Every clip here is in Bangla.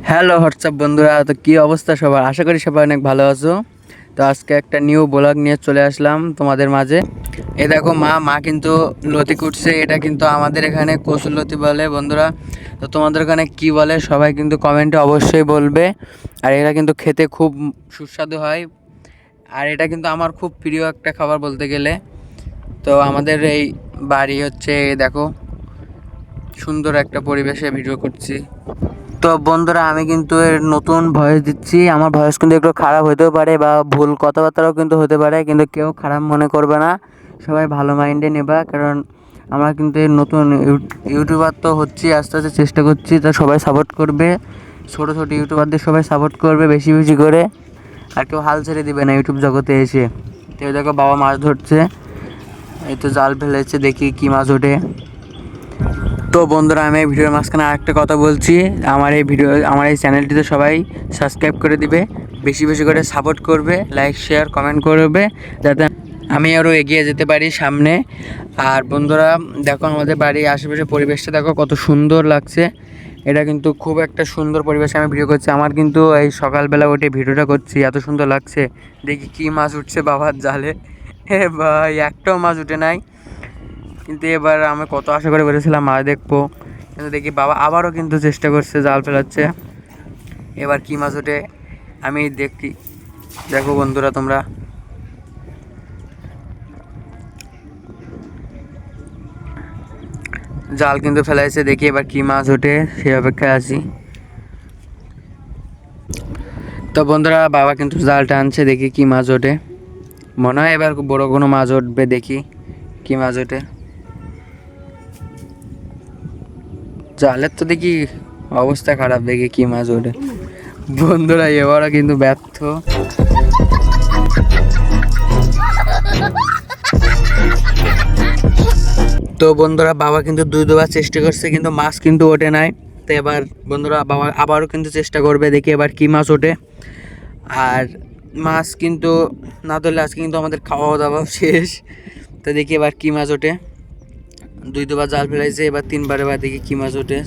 হ্যালো হোয়াটসঅ্যাপ বন্ধুরা, তো কী অবস্থা সবার? আশা করি সবাই অনেক ভালো আছো। তো আজকে একটা নিউ ব্লগ নিয়ে চলে আসলাম তোমাদের মাঝে। এ দেখো মা কিন্তু লতি কুটছে। এটা কিন্তু আমাদের এখানে কচুর লতি বলে বন্ধুরা। তো তোমাদের ওখানে কী বলে সবাই কিন্তু কমেন্টে অবশ্যই বলবে। আর এটা কিন্তু খেতে খুব সুস্বাদু হয়। আর এটা কিন্তু আমার খুব প্রিয় একটা খাবার বলতে গেলে। তো আমাদের এই বাড়ি হচ্ছে দেখো, সুন্দর একটা পরিবেশে ভিডিও করছি। তো বন্ধুরা, আমি কিন্তু এর নতুন ভয়েস দিচ্ছি। আমার ভয়েস কিন্তু একটু খারাপ হতেও পারে বা ভুল কথাবার্তাও কিন্তু হতে পারে, কিন্তু কেউ খারাপ মনে করবে না, সবাই ভালো মাইন্ডে নেবা। কারণ আমরা কিন্তু এর নতুন ইউটিউবার তো হচ্ছি, আস্তে আস্তে চেষ্টা করছি। তো সবাই সাপোর্ট করবে, ছোটো ছোটো ইউটিউবারদের সবাই সাপোর্ট করবে বেশি বেশি করে। আর কেউ হাল ছেড়ে দিবে না ইউটিউব জগতে এসে। তো দেখো বাবা মাছ ধরছে, এই তো জাল ফেলেছে, দেখি কী মাছ ওঠে। তো বন্ধুরা, আমি এই ভিডিওর মাঝখানে আরেকটা কথা বলছি। আমার এই চ্যানেলটিতে সবাই সাবস্ক্রাইব করে দিবে, বেশি বেশি করে সাপোর্ট করবে, লাইক শেয়ার কমেন্ট করবে, যাতে আমি আরও এগিয়ে যেতে পারি সামনে। আর বন্ধুরা দেখো, আমাদের বাড়ির আশেপাশে পরিবেশটা দেখো কত সুন্দর লাগছে। এটা কিন্তু খুব একটা সুন্দর পরিবেশে আমি ভিডিও করছি। আমার কিন্তু এই সকালবেলা উঠে ভিডিওটা করছি, এত সুন্দর লাগছে। দেখি কী মাছ উঠছে বাবার জালে। ভাই একটাও মাছ উঠে নাই, কিন্তু এবার আমি কত আশা করে বেরিয়েছিলাম মাছ দেখবো, কিন্তু দেখি বাবা আবারও কিন্তু চেষ্টা করছে, জাল ফেলাচ্ছে। এবার কী মাছ ওঠে আমি দেখি। দেখো বন্ধুরা তোমরা, জাল কিন্তু ফেলাইছে, দেখি এবার কী মাছ ওঠে, সেই অপেক্ষায় আছি। তো বন্ধুরা, বাবা কিন্তু জালটা আনছে, দেখি কী মাছ ওঠে। মনে হয় এবার বড় কোনো মাছ উঠবে, দেখি কী মাছ ওঠে। জালের তো দেখি অবস্থা খারাপ, দেখি কী মাছ ওঠে। বন্ধুরা এবারও কিন্তু ব্যর্থ। তো বন্ধুরা, বাবা কিন্তু দুবার চেষ্টা করছে, কিন্তু মাছ কিন্তু ওঠে নাই। তো এবার বন্ধুরা বাবা আবারও কিন্তু চেষ্টা করবে, দেখি এবার কী মাছ ওঠে। আর মাছ কিন্তু না ধরলে আজকে কিন্তু আমাদের খাওয়া দাওয়া শেষ। তো দেখি এবার কী মাছ ওঠে। দুবার জাল ফেলাইছে, এবার তিনবার, এবার দেখি কী মাছ ওঠে।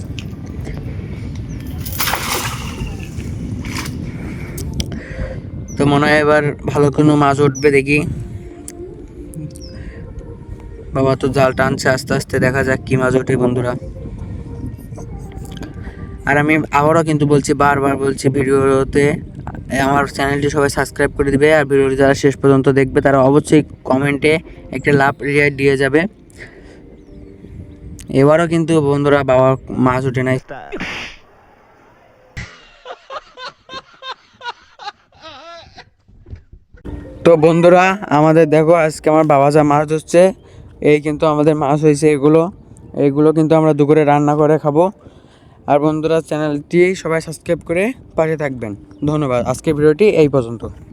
তো মনে হয় এবার ভালো কোনো মাছ উঠবে, দেখি। বাবা তো জাল টানছে আস্তে আস্তে, দেখা যাক কী মাছ ওঠে বন্ধুরা। আর আমি আবারও কিন্তু বলছি, বারবার বলছি ভিডিওতে, আমার চ্যানেলটি সবাই সাবস্ক্রাইব করে দিবে। আর ভিডিওটি যারা শেষ পর্যন্ত দেখবে তারা অবশ্যই কমেন্টে একটা লাভ রিয়াক্ট দিয়ে যাবে। এবারও কিন্তু বন্ধুরা বাবা মাছ উঠে নাই। তো বন্ধুরা আমাদের দেখো, আজকে আমার বাবা যা মাছ ধরছে, এই কিন্তু আমাদের মাছ হয়েছে। এইগুলো কিন্তু আমরা দুপুরে রান্না করে খাবো। আর বন্ধুরা চ্যানেলটি সবাই সাবস্ক্রাইব করে পাশে থাকবেন। ধন্যবাদ। আজকের ভিডিওটি এই পর্যন্ত।